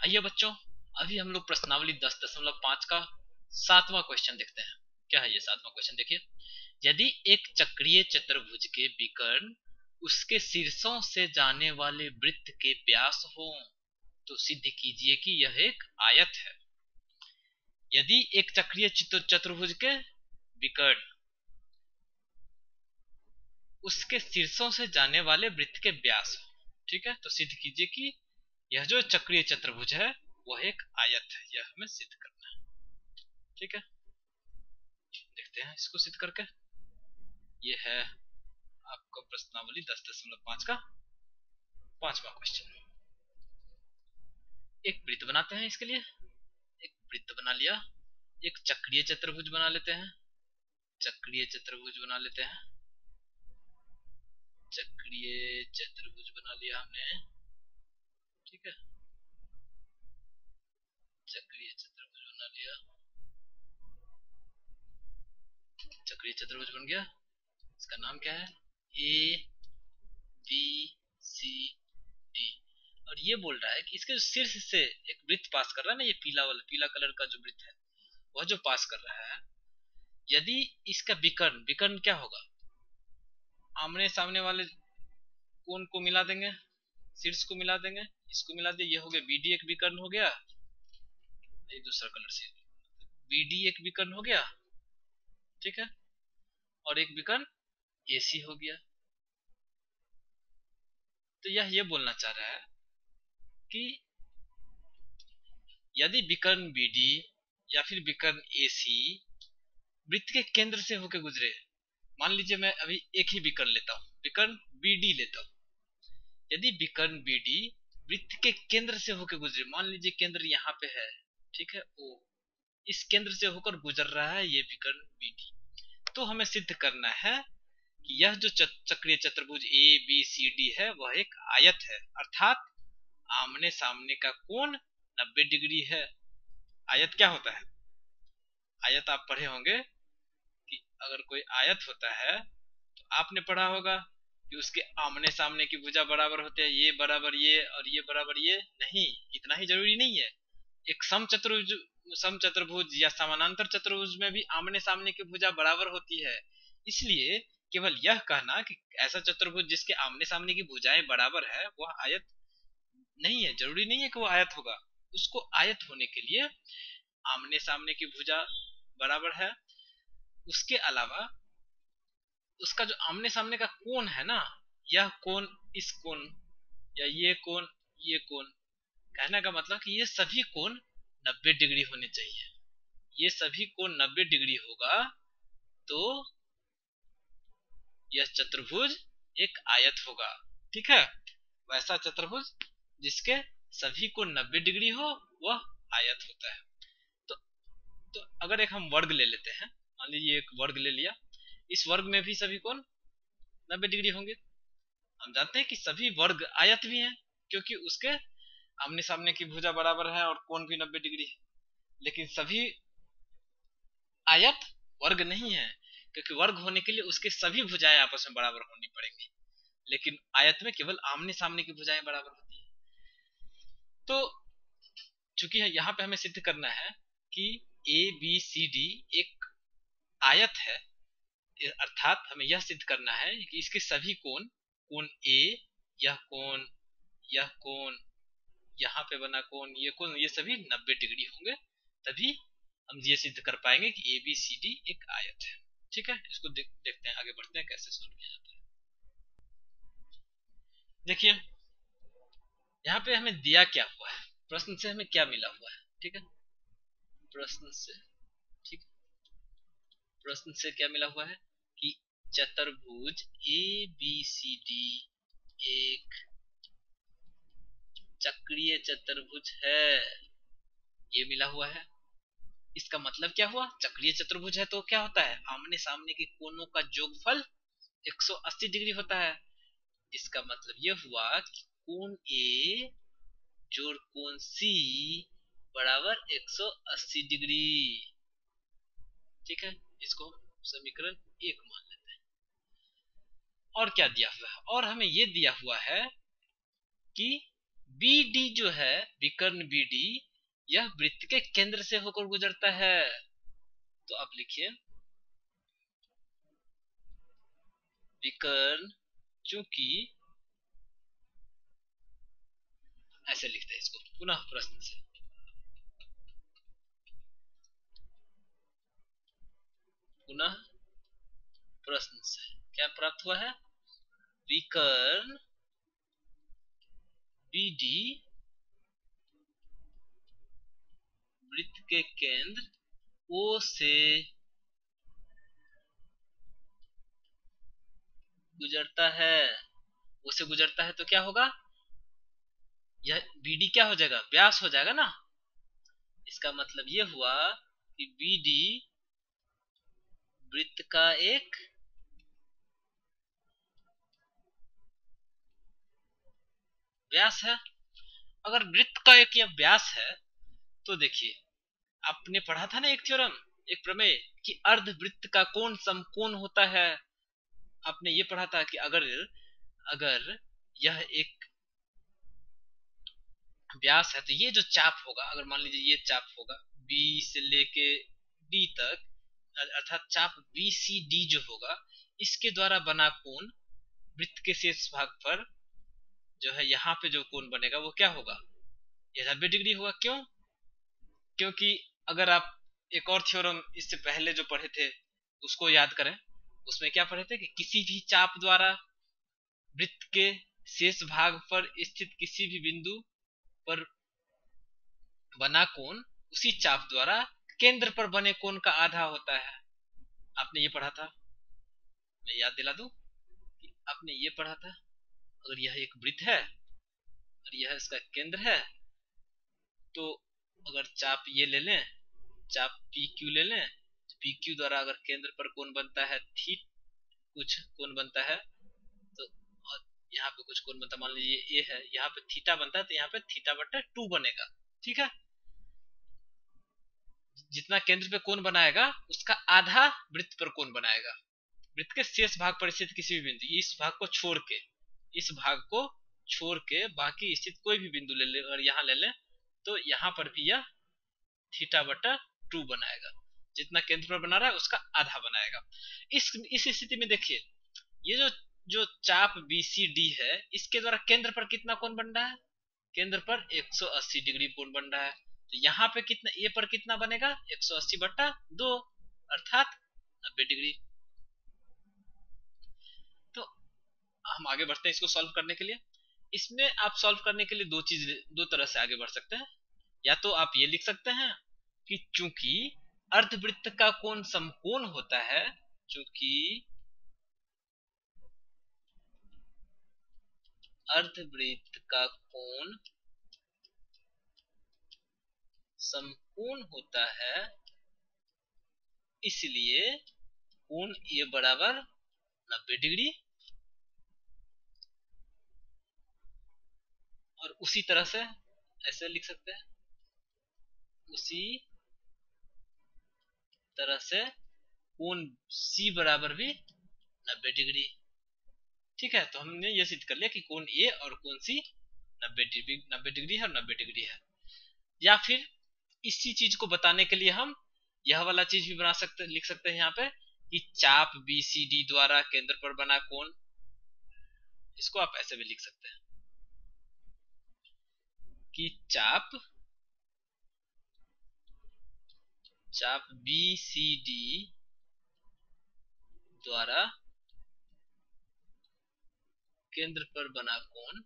आइए बच्चों, अभी हम लोग प्रश्नावली 10.5 का 7वां क्वेश्चन देखते हैं। क्या है ये 7वां क्वेश्चन? देखिए, यदि एक चक्रीय चतुर्भुज के विकर्ण उसके शीर्षों से जाने वाले वृत्त के व्यास हो तो सिद्ध कीजिए कि यह एक आयत है। यदि एक चक्रीय चतुर्भुज के विकर्ण उसके शीर्षों से जाने वाले वृत्त के व्यास हो, ठीक है, तो सिद्ध कीजिए कि यह जो चक्रीय चतुर्भुज है वह एक आयत है। यह हमें सिद्ध करना है, ठीक है। देखते हैं इसको सिद्ध करके। ये है आपका प्रश्नावली 10.5 का 5वां क्वेश्चन। एक वृत्त बनाते हैं। इसके लिए एक वृत्त बना लिया, एक चक्रीय चतुर्भुज बना लेते हैं। चक्रीय चतुर्भुज बना लेते हैं। चक्रीय चतुर्भुज बना लिया हमने, ठीक है। चक्रीय चतुर्भुज बना लिया, चक्रीय चतुर्भुज बन गया। इसका नाम क्या है? A B C D. और ये बोल रहा है कि इसके जो शीर्ष से एक वृत्त पास कर रहा है ना, ये पीला वाला, पीला कलर का जो वृत्त है वह जो पास कर रहा है, यदि इसका विकर्ण, विकर्ण क्या होगा? आमने सामने वाले कोण को मिला देंगे, शीर्ष को मिला देंगे, इसको मिला दे, ये हो गया बीडी एक विकर्ण हो गया। एक दूसरा कलर से बीडी एक विकर्ण हो गया, ठीक है, और एक विकर्ण एसी हो गया। तो यह ये बोलना चाह रहा है कि यदि विकर्ण बीडी या फिर विकर्ण एसी वृत्त के केंद्र से होकर गुजरे, मान लीजिए मैं अभी एक ही विकर्ण लेता हूं, विकर्ण बीडी लेता हूं। यदि विकर्ण बीडी वृत्त के केंद्र से होकर गुजरे, मान लीजिए केंद्र यहाँ पे है, ठीक है, ओ इस केंद्र से होकर गुजर रहा है ये विकर्ण बीडी, तो हमें सिद्ध करना है कि यह जो चक्रीय चतुर्भुज ए बी सी डी है वह एक आयत है, अर्थात आमने सामने का कोण 90 डिग्री है। आयत क्या होता है? आयत आप पढ़े होंगे कि अगर कोई आयत होता है तो आपने पढ़ा होगा कि उसके आमने सामने की भुजा बराबर होते हैं, ये बराबर ये और ये बराबर ये। नहीं, इतना ही जरूरी नहीं है। एक समचतुर्भुज या समानांतर चतुर्भुज में भी आमने सामने की भुजा बराबर होती है। इसलिए केवल यह कहना कि ऐसा चतुर्भुज जिसके आमने सामने की भुजाएं बराबर है वह आयत नहीं है, जरूरी नहीं है कि वो आयत होगा। उसको आयत होने के लिए आमने सामने की भुजा बराबर है, उसके अलावा उसका जो आमने सामने का कोण है ना, यह कोण इस कोण या ये कोण, कहने का मतलब कि ये सभी कोण 90 डिग्री होने चाहिए। ये सभी कोण 90 डिग्री होगा तो यह चतुर्भुज एक आयत होगा, ठीक है। वैसा चतुर्भुज जिसके सभी कोण 90 डिग्री हो वह आयत होता है। तो, तो अगर एक हम वर्ग ले लेते हैं, मान लीजिए एक वर्ग ले लिया, इस वर्ग में भी सभी कोण 90 डिग्री होंगे। हम जानते हैं कि सभी वर्ग आयत भी हैं क्योंकि उसके आमने सामने की भुजा बराबर है और कोण भी 90 डिग्री है। लेकिन सभी आयत वर्ग नहीं है, क्योंकि वर्ग होने के लिए उसके सभी भुजाएं आपस में बराबर होनी पड़ेंगी, लेकिन आयत में केवल आमने सामने की भुजाएं बराबर होती है। तो चूंकि यहाँ पे हमें सिद्ध करना है कि ए बी सी डी एक आयत है, अर्थात हमें यह सिद्ध करना है कि इसके सभी कोण, कोण ए, यह कोण, यह कोण, यहाँ पे बना कोण, ये कोण, ये सभी 90 डिग्री होंगे, तभी हम ये सिद्ध कर पाएंगे कि ए बी सी डी एक आयत है, ठीक है। इसको देखते हैं, आगे बढ़ते हैं कैसे सोल्व किया जाता है। देखिए यहाँ पे हमें दिया क्या हुआ है, प्रश्न से हमें क्या मिला हुआ है, ठीक है। प्रश्न से, ठीक, प्रश्न से क्या मिला हुआ है कि चतुर्भुज ए बी सी डी एक चक्रीय चतुर्भुज है, ये मिला हुआ है। इसका मतलब क्या हुआ? चक्रीय चतुर्भुज है तो क्या होता है? आमने सामने के कोणों का जोगफल 180 डिग्री होता है। इसका मतलब यह हुआ कि कोण ए जोड़ कोण सी बराबर 180 डिग्री, ठीक है। इसको समीकरण 1 मान लेते हैं। और क्या दिया हुआ है? और हमें यह दिया हुआ है कि BD जो है, विकर्ण BD, यह वृत्त के केंद्र से होकर गुजरता है। तो आप लिखिए विकर्ण, चूंकि, ऐसे लिखते हैं इसको पुनः प्रश्न से, पुनः प्रश्न से क्या प्राप्त हुआ है? विकर्ण BD वृत्त के केंद्र O से गुजरता है। O से गुजरता है तो क्या होगा? यह BD क्या हो जाएगा? व्यास हो जाएगा ना। इसका मतलब ये हुआ कि BD वृत्त का एक व्यास है। अगर वृत्त का एक यह व्यास है तो देखिए, आपने पढ़ा था ना एक थ्योरम, एक प्रमेय, कि अर्धवृत्त का कोण समकोण होता है। आपने ये पढ़ा था कि अगर अगर यह एक व्यास है तो ये जो चाप होगा, अगर मान लीजिए ये चाप होगा B से लेके D तक, अर्थात चाप BCD जो होगा, इसके द्वारा बना कोण वृत्त के शेष भाग पर जो है, यहाँ पे जो कोण बनेगा वो क्या होगा? ये 90 डिग्री होगा। क्यों? क्योंकि अगर आप एक और थ्योरम इससे पहले जो पढ़े थे उसको याद करें, उसमें क्या पढ़े थे कि किसी भी चाप द्वारा वृत्त के शेष भाग पर स्थित किसी भी बिंदु पर बना कोण उसी चाप द्वारा केंद्र पर बने कोण का आधा होता है। आपने ये पढ़ा था, मैं याद दिला दूं कि आपने ये पढ़ा था, अगर यह एक वृत्त है और यह इसका केंद्र है, तो अगर चाप ये ले लें, चाप PQ ले लें, तो PQ द्वारा अगर केंद्र पर कोण बनता है कुछ कोण बनता है, तो यहाँ पे कुछ कोण बनता है, मान लीजिए ये है, यहाँ पे थीटा बनता है, तो यहाँ पे थीटा बटा 2 बनेगा। ठीक है, जितना केंद्र पे कोण बनाएगा उसका आधा वृत्त पर कोण बनाएगा। वृत्त के शेष भाग पर स्थित किसी भी बिंदु, इस भाग को छोड़ के, इस भाग को छोड़ के बाकी स्थित कोई भी बिंदु ले ले और यहाँ ले ले, तो यहाँ पर भी यह थीटा बटा 2 बनाएगा। जितना केंद्र पर बना रहा है उसका आधा बनाएगा। इस स्थिति में देखिए, ये जो जो चाप BCD है, इसके द्वारा केंद्र पर कितना कोण बन रहा है? केंद्र पर 180 डिग्री कोण बन रहा है। तो यहाँ पे कितना, ए पर कितना बनेगा? 180 बटा 2, अर्थात 90 डिग्री। तो हम आगे बढ़ते हैं इसको सॉल्व करने के लिए। इसमें आप सॉल्व करने के लिए दो तरह से आगे बढ़ सकते हैं। या तो आप ये लिख सकते हैं कि चूंकि अर्धवृत्त का कोण समकोण होता है, चूंकि अर्धवृत्त का कोण समकोण होता है, इसलिए कोण ए बराबर 90 डिग्री। और उसी तरह से ऐसे लिख सकते हैं, उसी तरह से कोण सी बराबर भी 90 डिग्री। ठीक है, तो हमने ये सिद्ध कर लिया कि कोण ए और कोण सी 90 डिग्री है और 90 डिग्री है। या फिर इसी चीज को बताने के लिए हम यह वाला चीज भी बना सकते, लिख सकते हैं यहाँ पे कि चाप BCD द्वारा केंद्र पर बना कोण, इसको आप ऐसे भी लिख सकते हैं कि चाप BCD द्वारा केंद्र पर बना कोण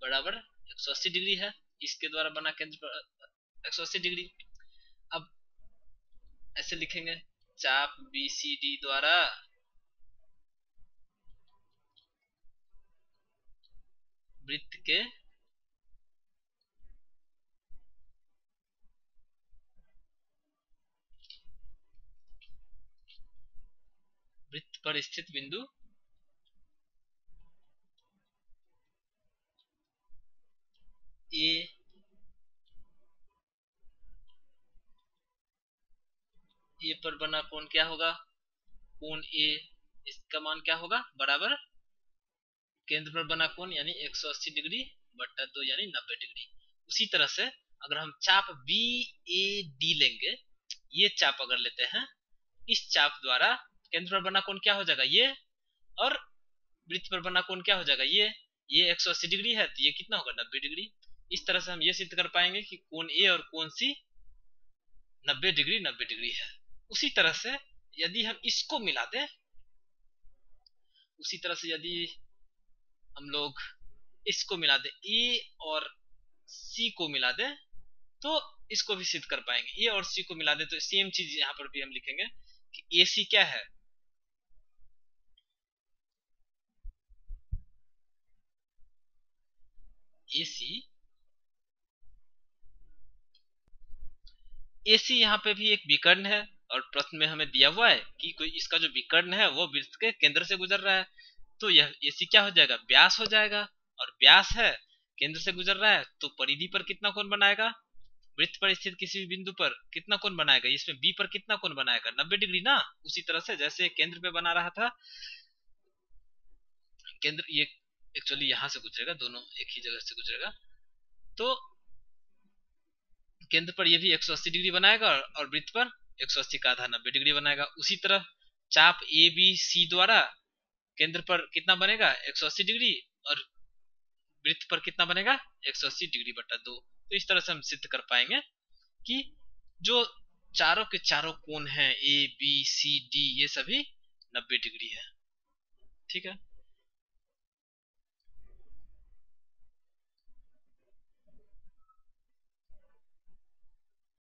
बराबर 180 डिग्री है। इसके द्वारा बना केंद्र पर 180 डिग्री। अब ऐसे लिखेंगे, चाप BCD द्वारा वृत्त के वृत्त पर स्थित बिंदु ए पर बना कोण क्या होगा? कोण ए, इसका मान क्या होगा? बराबर केंद्र पर बना कोण यानी 180 डिग्री बट्टा 2 यानी 90 डिग्री। उसी तरह से अगर हम चाप बी ए डी लेंगे, ये चाप अगर लेते हैं, इस चाप द्वारा केंद्र पर बना कोण क्या हो जाएगा ये, और वृत्त पर बना कोण क्या हो जाएगा ये 180 डिग्री है तो ये कितना होगा 90 डिग्री। इस तरह से हम ये सिद्ध कर पाएंगे कि कोण ए और कोण सी 90 डिग्री है। उसी तरह से यदि हम इसको मिला दें, उसी तरह से यदि हम लोग इसको मिला दें, ए और सी को मिला दें, तो इसको भी सिद्ध कर पाएंगे। ए और सी को मिला दें तो सेम चीज यहां पर भी हम लिखेंगे कि ए सी क्या है, एसी यहाँ पे भी एक विकर्ण है, और प्रश्न में हमें दिया हुआ है कि कोई इसका जो विकर्ण है वो वृत्त के केंद्र से गुजर रहा है, तो यह एसी क्या हो जाएगा, व्यास हो जाएगा। और व्यास है, केंद्र से गुजर रहा है, तो परिधि पर कितना कोण बनाएगा, वृत्त पर स्थित किसी भी बिंदु पर कितना कोण बनाएगा, इसमें बी पर कितना कोण बनाएगा 90 डिग्री ना। उसी तरह से जैसे केंद्र पे बना रहा था, केंद्र ये एक्चुअली यहां से गुजरेगा, दोनों एक ही जगह से गुजरेगा, तो केंद्र पर ये भी 180 डिग्री बनाएगा और वृत्त पर 180 का आधा 90 डिग्री बनाएगा। उसी तरह चाप ए बी सी द्वारा केंद्र पर कितना बनेगा 180 डिग्री, और वृत्त पर कितना बनेगा 180 डिग्री बटा 2। तो इस तरह से हम सिद्ध कर पाएंगे कि जो चारों के चारों कोण हैं ए बी सी डी, ये सभी 90 डिग्री है। ठीक है।